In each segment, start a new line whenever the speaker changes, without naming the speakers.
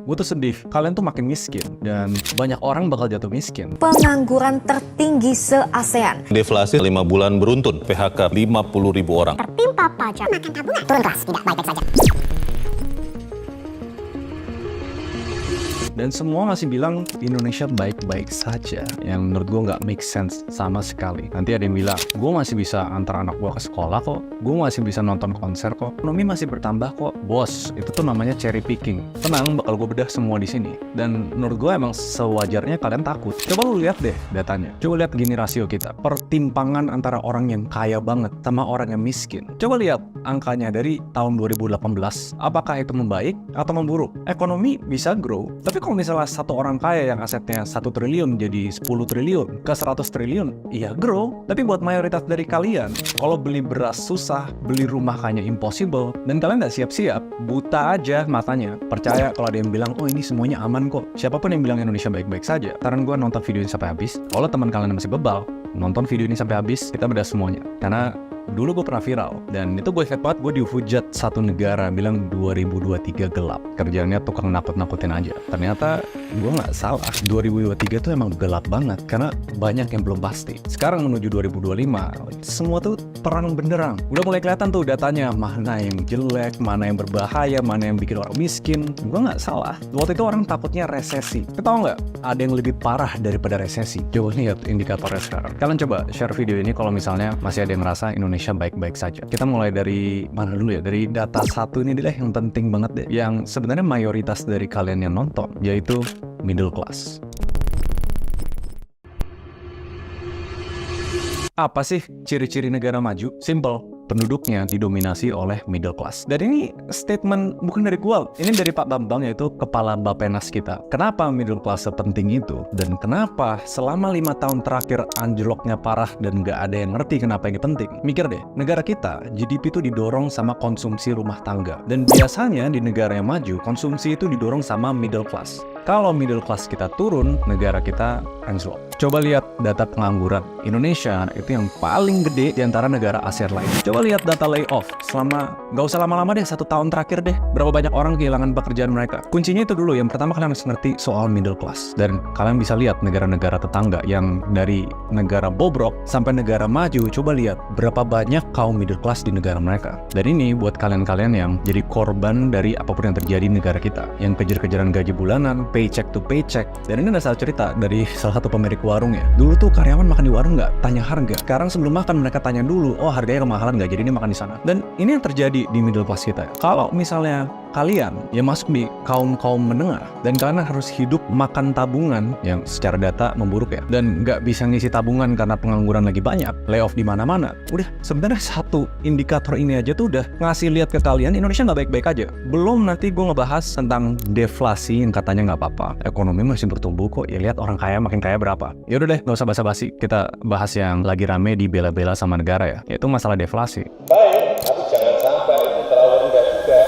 gue tuh sedih. Kalian tuh makin miskin dan banyak orang bakal jatuh miskin.
Pengangguran tertinggi se-ASEAN.
Deflasi 5 bulan beruntun, PHK 50.000 orang.
Tertimpa pajak, makan tabungan, turun kelas, tidak baik-baik saja.
Dan semua masih bilang Indonesia baik-baik saja, yang menurut gue nggak make sense sama sekali. Nanti ada yang bilang, gue masih bisa antar anak gue ke sekolah kok, gue masih bisa nonton konser kok, ekonomi masih bertambah kok. Bos, itu tuh namanya cherry picking. Tenang, bakal gue bedah semua di sini. Dan menurut gue emang sewajarnya kalian takut. Coba lu lihat deh datanya. Coba lihat gini rasio kita, pertimpangan antara orang yang kaya banget sama orang yang miskin. Coba lihat angkanya dari tahun 2018, apakah itu membaik atau memburuk? Ekonomi bisa grow, tapi kalau misalnya satu orang kaya yang asetnya 1 triliun jadi 10 triliun ke 100 triliun, iya grow. Tapi buat mayoritas dari kalian, kalau beli beras susah, beli rumah kayaknya impossible, dan kalian nggak siap-siap, buta aja matanya. Percaya kalau ada yang bilang, oh ini semuanya aman kok. Siapapun yang bilang Indonesia baik-baik saja, saran gue nonton video ini sampai habis. Kalau teman kalian masih bebal, nonton video ini sampai habis, kita bedah semuanya. Karena dulu gue pernah viral, dan itu gue ingat banget, gue dihujat satu negara bilang 2023 gelap, kerjaannya tukang nakut-nakutin aja. Ternyata gue nggak salah, 2023 tuh emang gelap banget karena banyak yang belum pasti. Sekarang menuju 2025, semua tuh terang benderang. Udah mulai kelihatan tuh datanya, mana yang jelek, mana yang berbahaya, mana yang bikin orang miskin. Gue nggak salah, waktu itu orang takutnya resesi. Kita tahu nggak, ada yang lebih parah daripada resesi. Coba lihat indikatornya sekarang. Kalian coba share video ini kalau misalnya masih ada yang merasa Indonesia baik-baik saja. Kita mulai dari mana dulu ya? Dari data satu ini deh yang penting banget deh, yang sebenarnya mayoritas dari kalian yang nonton, yaitu middle class. Apa sih ciri-ciri negara maju? Simple, penduduknya didominasi oleh middle class. Dan ini statement bukan dari gua, ini dari Pak Bambang, yaitu kepala Bappenas kita. Kenapa middle class sepenting itu? Dan kenapa selama 5 tahun terakhir anjloknya parah dan nggak ada yang ngerti kenapa ini penting? Mikir deh, negara kita GDP itu didorong sama konsumsi rumah tangga. Dan biasanya di negara yang maju, konsumsi itu didorong sama middle class. Kalau middle class kita turun, negara kita anjlok. Coba lihat data pengangguran. Indonesia itu yang paling gede di antara negara ASEAN lain. Coba lihat data layoff. Selama, nggak usah lama-lama deh, 1 tahun terakhir deh. Berapa banyak orang kehilangan pekerjaan mereka. Kuncinya itu dulu. Yang pertama kalian harus ngerti soal middle class. Dan kalian bisa lihat negara-negara tetangga yang dari negara bobrok sampai negara maju. Coba lihat berapa banyak kaum middle class di negara mereka. Dan ini buat kalian-kalian yang jadi korban dari apapun yang terjadi di negara kita. Yang kejar-kejaran gaji bulanan, paycheck to paycheck. Dan ini ada satu cerita dari salah satu pemilik warung ya. Dulu tuh karyawan makan di warung nggak tanya harga. Sekarang sebelum makan mereka tanya dulu, oh harganya kemahalan nggak, jadi ini makan di sana. Dan ini yang terjadi di middle class kita. Kalau misalnya kalian yang masuk di kaum menengah dan kalian harus hidup makan tabungan yang secara data memburuk ya, dan nggak bisa ngisi tabungan karena pengangguran lagi banyak, layoff di mana-mana. Udah, sebenarnya satu indikator ini aja tuh udah ngasih lihat ke kalian Indonesia nggak baik-baik aja. Belum nanti gue ngebahas tentang deflasi yang katanya nggak apa-apa, ekonomi masih bertumbuh kok. Ya lihat orang kaya makin kaya berapa. Ya udah deh, nggak usah basa-basi. Kita bahas yang lagi rame di bela-bela sama negara ya, yaitu masalah deflasi.
Baik, tapi jangan sampai itu terlalu rendah juga.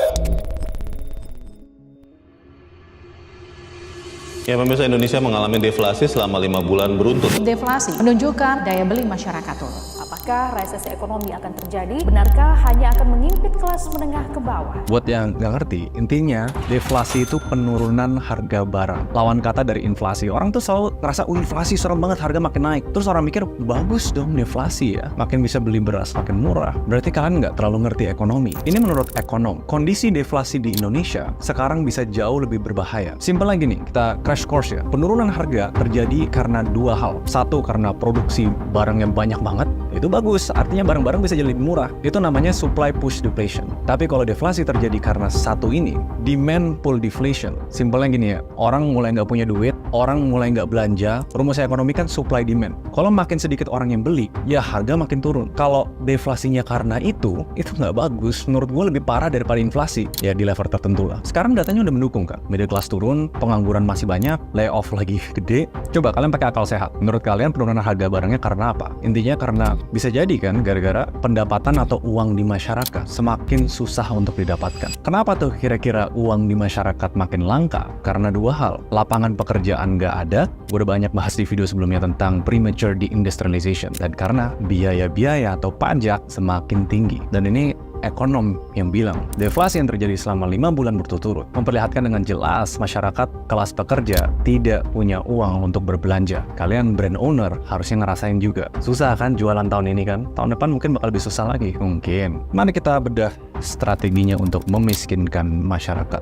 Ya, pemirsa, Indonesia mengalami deflasi selama 5 bulan beruntun.
Deflasi menunjukkan daya beli masyarakat turun.
Apakah resesi ekonomi akan terjadi? Benarkah hanya akan mengimpit kelas menengah ke bawah?
Buat yang nggak ngerti, intinya deflasi itu penurunan harga barang. Lawan kata dari inflasi. Orang tuh selalu ngerasa, inflasi serem banget, harga makin naik. Terus orang mikir, bagus dong deflasi ya, makin bisa beli beras, makin murah. Berarti kalian nggak terlalu ngerti ekonomi. Ini menurut ekonom, kondisi deflasi di Indonesia sekarang bisa jauh lebih berbahaya. Simpel lagi nih, kita crash course ya. Penurunan harga terjadi karena 2 hal. Satu, karena produksi barang yang banyak banget. Itu bagus, artinya barang-barang bisa jadi lebih murah. Itu namanya supply push deflation. Tapi kalau deflasi terjadi karena satu ini, demand pull deflation. Simpelnya gini ya, orang mulai nggak punya duit, orang mulai nggak belanja. Rumus ekonomi kan supply demand. Kalau makin sedikit orang yang beli, ya harga makin turun. Kalau deflasinya karena itu nggak bagus. Menurut gue lebih parah daripada inflasi. Ya di level tertentu lah. Sekarang datanya udah mendukung kan. Middle class turun, pengangguran masih banyak, layoff lagi gede. Coba kalian pakai akal sehat. Menurut kalian penurunan harga barangnya karena apa? Intinya karena bisa jadi kan gara-gara pendapatan atau uang di masyarakat semakin susah untuk didapatkan. Kenapa tuh kira-kira uang di masyarakat makin langka? Karena 2 hal. Lapangan pekerjaan nggak ada. Gue udah banyak bahas di video sebelumnya tentang premature deindustrialization. Dan karena biaya-biaya atau pajak semakin tinggi. Dan ini ekonom yang bilang deflasi yang terjadi selama 5 bulan berturut-turut memperlihatkan dengan jelas masyarakat kelas pekerja tidak punya uang untuk berbelanja. Kalian brand owner harusnya ngerasain juga. Susah kan jualan tahun ini kan? Tahun depan mungkin bakal lebih susah lagi. Mungkin. Mari kita bedah strateginya untuk memiskinkan masyarakat.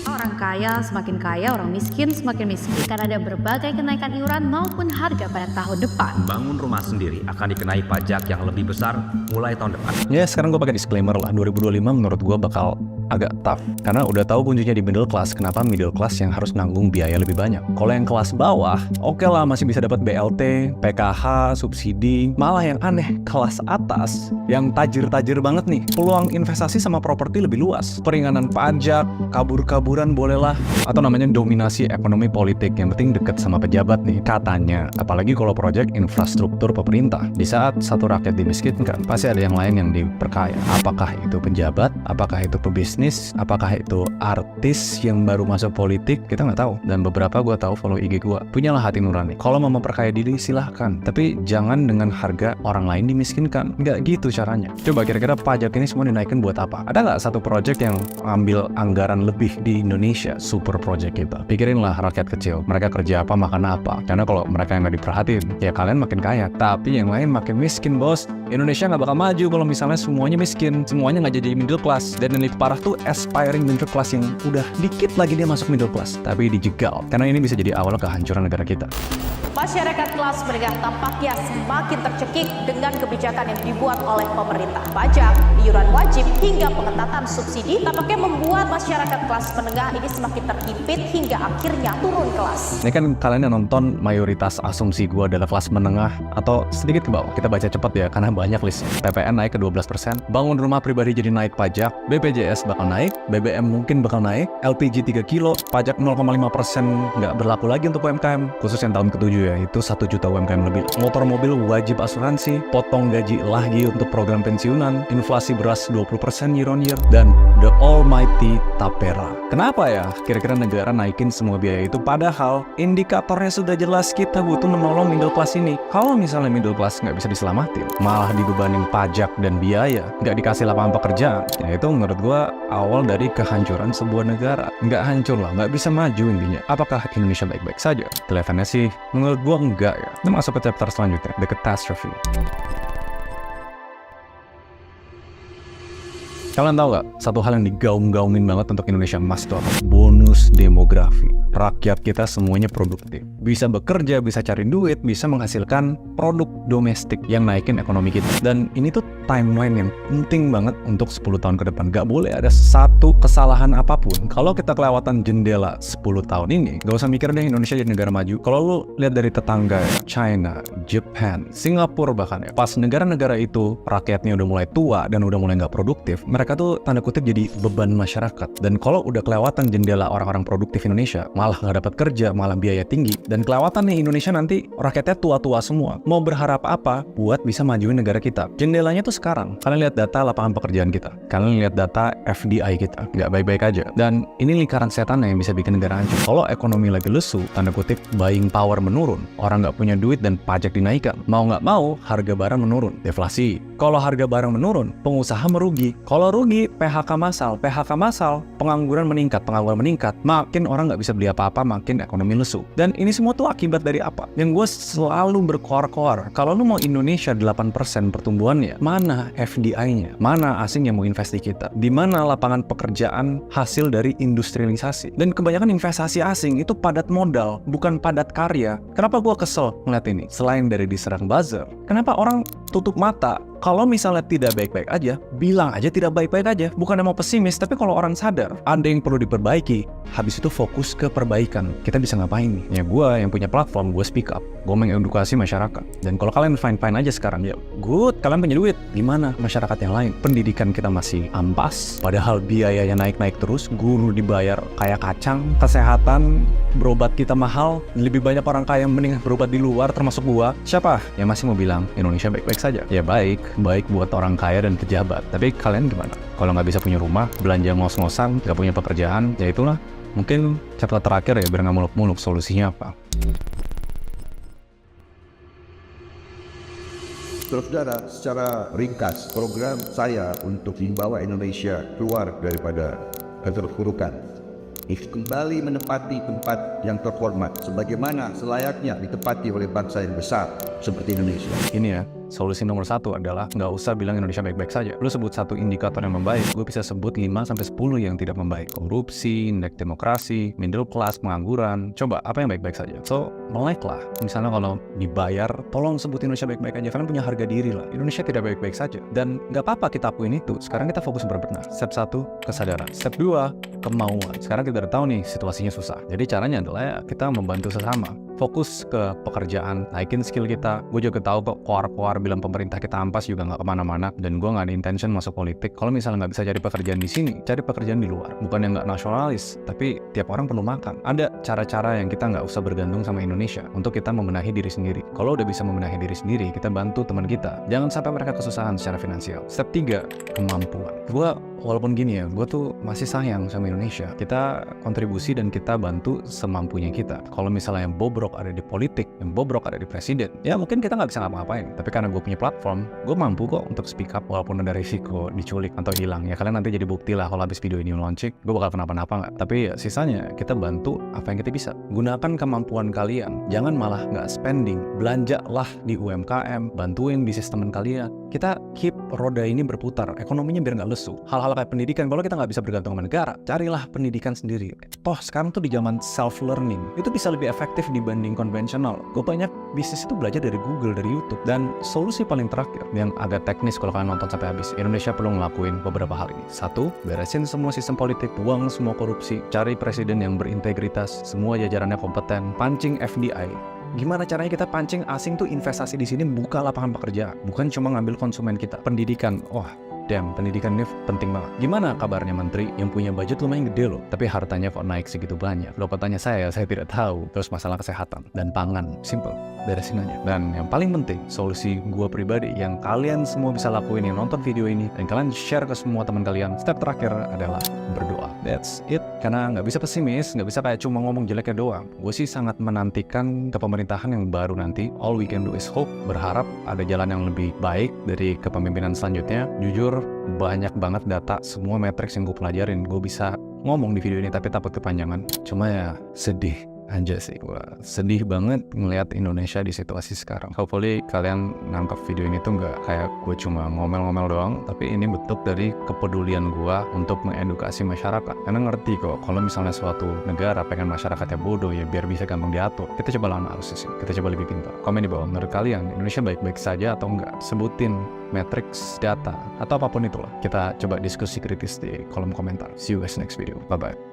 Orang kaya, orang miskin semakin miskin karena ada berbagai kenaikan iuran maupun harga pada tahun depan.
Bangun rumah sendiri akan dikenai pajak yang lebih besar mulai tahun depan.
Ya sekarang gue pakai disclaimer lah, 2025 menurut gue bakal agak tough karena udah tahu kuncinya di middle class. Kenapa middle class yang harus nanggung biaya lebih banyak? Kalau yang kelas bawah, oke lah masih bisa dapat BLT, PKH, subsidi. Malah yang aneh, kelas atas yang tajir-tajir banget nih, peluang investasi sama properti lebih luas. Peringanan pajak, kabur-kaburan bolehlah, atau namanya dominasi ekonomi politik. Yang penting deket sama pejabat nih katanya. Apalagi kalau proyek infrastruktur pemerintah. Di saat satu rakyat dimiskinkan, pasti ada yang lain yang diperkaya. Apakah itu pejabat? Apakah itu pebisnis? Apakah itu artis yang baru masuk politik? Kita nggak tahu. Dan beberapa gue tahu follow IG gue. Punyalah hati nurani. Kalau mau memperkaya diri silahkan. Tapi jangan dengan harga orang lain dimiskinkan. Nggak gitu caranya. Coba kira-kira pajak ini semua dinaikkan buat apa? Ada nggak satu proyek yang ambil anggaran lebih di Indonesia? Super project kita. Pikirinlah rakyat kecil. Mereka kerja apa, makan apa. Karena kalau mereka yang nggak diperhatiin, ya kalian makin kaya. Tapi yang lain makin miskin, bos. Indonesia nggak bakal maju kalau misalnya semuanya miskin. Semuanya nggak jadi middle class. Dan yang lebih parah tuh aspiring middle class yang udah dikit lagi dia masuk middle class. Tapi dijegal. Karena ini bisa jadi awal kehancuran negara kita.
Masyarakat kelas menengah tampaknya semakin tercekik dengan kebijakan yang dibuat oleh pemerintah. Pajak, iuran wajib, hingga pengetatan subsidi tampaknya membuat masyarakat kelas menengah ini semakin terhimpit hingga akhirnya turun kelas.
Ini kan kalian yang nonton mayoritas asumsi gue adalah kelas menengah atau sedikit ke bawah. Kita baca cepat ya karena banyak listnya. PPN naik ke 12%, bangun rumah pribadi jadi naik pajak, BPJS bakal naik, BBM mungkin bakal naik, LPG 3 kilo, pajak 0,5% nggak berlaku lagi untuk UMKM, khusus yang tahun ke-7 ya, itu 1 juta UMKM lebih. Motor mobil wajib asuransi, potong gaji lagi untuk program pensiunan, inflasi beras 20% year on year, dan the almighty tapera. Kenapa ya kira-kira negara naikin semua biaya itu? Padahal indikatornya sudah jelas, kita butuh menolong middle class ini. Kalau misalnya middle class nggak bisa diselamatin, malah dibebanin pajak dan biaya, nggak dikasih lapangan pekerjaan, ya itu menurut gua awal dari kehancuran sebuah negara. Nggak hancur lah, nggak bisa maju intinya. Apakah Indonesia baik-baik saja? Kelihatannya sih menurut gua enggak ya. Kita masuk ke chapter selanjutnya, the catastrophe. Kalian tahu gak, satu hal yang digaung-gaungin banget untuk Indonesia emas itu apa? Bonus demografi. Rakyat kita semuanya produktif. Bisa bekerja, bisa cari duit, bisa menghasilkan produk domestik yang naikin ekonomi kita. Dan ini tuh timeline yang penting banget untuk 10 tahun ke depan. Gak boleh ada satu kesalahan apapun. Kalau kita kelewatan jendela 10 tahun ini, gak usah mikir deh Indonesia jadi negara maju. Kalau lu lihat dari tetangga ya, China, Japan, Singapura bahkan ya, pas negara-negara itu rakyatnya udah mulai tua dan udah mulai gak produktif, mereka tuh tanda kutip jadi beban masyarakat. Dan kalau udah kelewatan jendela orang-orang produktif Indonesia, malah nggak dapat kerja, malah biaya tinggi. Dan kelewatan nih Indonesia nanti rakyatnya tua-tua semua. Mau berharap apa buat bisa majuin negara kita? Jendelanya tuh sekarang. Kalian lihat data lapangan pekerjaan kita. Kalian lihat data FDI kita. Nggak baik-baik aja. Dan ini lingkaran setan yang bisa bikin negara hancur. Kalau ekonomi lagi lesu, tanda kutip buying power menurun. Orang nggak punya duit dan pajak dinaikkan. Mau nggak mau, harga barang menurun. Deflasi. Kalau harga barang menurun, pengusaha merugi. Kalau rugi, PHK massal, pengangguran meningkat, makin orang nggak bisa beli apa-apa, makin ekonomi lesu. Dan ini semua tuh akibat dari apa? Yang gue selalu berkoar-koar, kalau lu mau Indonesia 8% pertumbuhannya, mana FDI-nya? Mana asing yang mau invest di kita? Di mana lapangan pekerjaan hasil dari industrialisasi? Dan kebanyakan investasi asing itu padat modal, bukan padat karya. Kenapa gue kesel ngeliat ini? Selain dari diserang buzzer, kenapa orang tutup mata? Kalau misalnya tidak baik-baik aja, bilang aja tidak baik-baik aja. Bukan mau pesimis, tapi kalau orang sadar ada yang perlu diperbaiki, habis itu fokus ke perbaikan. Kita bisa ngapain nih? Ya gue yang punya platform, gue speak up. Gue mengedukasi masyarakat. Dan kalau kalian fine-fine aja sekarang, ya good, kalian punya duit. Gimana masyarakat yang lain? Pendidikan kita masih ampas, padahal biayanya naik-naik terus. Guru dibayar kayak kacang, kesehatan, berobat kita mahal. Lebih banyak orang kaya mending berobat di luar, termasuk gue. Siapa yang masih mau bilang Indonesia baik-baik saja? Ya baik buat orang kaya dan pejabat. Tapi kalian gimana? Kalau nggak bisa punya rumah, belanja ngos-ngosan, nggak punya pekerjaan, ya itulah. Mungkin chapter terakhir ya, biar nggak muluk-muluk, solusinya apa?
Saudara-saudara, secara ringkas, program saya untuk membawa Indonesia keluar daripada keterpurukan, kembali menempati tempat yang terhormat sebagaimana selayaknya ditempati oleh bangsa yang besar seperti Indonesia.
Ini ya, solusi nomor satu adalah nggak usah bilang Indonesia baik-baik saja. Lu sebut satu indikator yang membaik, gue bisa sebut 5-10 yang tidak membaik. Korupsi, indeks demokrasi, middle class, pengangguran. Coba, apa yang baik-baik saja? So, melek lah. Misalnya kalau dibayar, tolong sebut Indonesia baik-baik aja. Kalian punya harga diri lah. Indonesia tidak baik-baik saja. Dan nggak apa-apa kita akuin itu. Sekarang kita fokus berbenah. Step 1, kesadaran. Step 2, kemauan. Sekarang kita udah tahu nih, situasinya susah. Jadi caranya adalah ya, kita membantu sesama. Fokus ke pekerjaan, naikin skill kita. Gue juga tahu kok koar-koar bilang pemerintah kita ampas juga nggak kemana-mana, dan gue nggak ada intention masuk politik. Kalau misalnya nggak bisa cari pekerjaan di sini, cari pekerjaan di luar. Bukan yang nggak nasionalis, tapi tiap orang perlu makan. Ada cara-cara yang kita nggak usah bergantung sama Indonesia untuk kita membenahi diri sendiri. Kalau udah bisa membenahi diri sendiri, kita bantu teman kita. Jangan sampai mereka kesusahan secara finansial. Step 3, kemampuan. Gue walaupun gini ya, gue tuh masih sayang sama Indonesia. Kita kontribusi dan kita bantu semampunya kita. Kalau misalnya yang bobrok ada di politik, yang bobrok ada di presiden, ya mungkin kita nggak bisa ngapa-ngapain. Tapi karena gue punya platform, gue mampu kok untuk speak up walaupun ada risiko diculik atau hilang. Ya kalian nanti jadi bukti lah kalau habis video ini launching, gue bakal kenapa-napa nggak. Tapi ya, sisanya kita bantu apa yang kita bisa. Gunakan kemampuan kalian. Jangan malah nggak spending. Belanjalah di UMKM, bantuin bisnis teman kalian. Kita keep roda ini berputar, ekonominya biar nggak lesu. Hal-hal kayak pendidikan, kalau kita nggak bisa bergantung sama negara, carilah pendidikan sendiri. Toh sekarang tuh di zaman self-learning, itu bisa lebih efektif dibanding konvensional. Gue banyak bisnis itu belajar dari Google, dari YouTube. Dan solusi paling terakhir, yang agak teknis kalau kalian nonton sampai habis, Indonesia perlu ngelakuin beberapa hal ini. 1, beresin semua sistem politik, buang semua korupsi, cari presiden yang berintegritas, semua jajarannya kompeten, pancing FDI. Gimana caranya kita pancing asing tuh investasi di sini, buka lapangan pekerjaan, bukan cuma ngambil konsumen kita. Pendidikan, pendidikan ini penting banget. Gimana kabarnya menteri yang punya budget lumayan gede loh, tapi hartanya kok naik segitu banyak? Lo tanya saya tidak tahu. Terus masalah kesehatan dan pangan, simple, beresin aja. Dan yang paling penting, solusi gua pribadi yang kalian semua bisa lakuin yang nonton video ini, dan kalian share ke semua teman kalian. Step terakhir adalah berdoa. That's it. Karena nggak bisa pesimis, nggak bisa kayak cuma ngomong jeleknya doang. Gue sih sangat menantikan kepemerintahan yang baru nanti. All we can do is hope, berharap ada jalan yang lebih baik dari kepemimpinan selanjutnya. Jujur, banyak banget data, semua matriks yang gue pelajarin. Gue bisa ngomong di video ini tapi takut kepanjangan. Cuma ya sedih aja sih. Wah, sedih banget ngelihat Indonesia di situasi sekarang. Hopefully kalian nangkep video ini tuh nggak kayak gue cuma ngomel-ngomel doang, tapi ini bentuk dari kepedulian gue untuk mengedukasi masyarakat. Karena ngerti kok kalau misalnya suatu negara pengen masyarakatnya bodoh, ya biar bisa gampang diatur. Kita coba lawan arus sih, kita coba lebih pintar. Komen di bawah, menurut kalian Indonesia baik-baik saja atau enggak? Sebutin matriks, data, atau apapun itulah. Kita coba diskusi kritis di kolom komentar. See you guys next video. Bye-bye.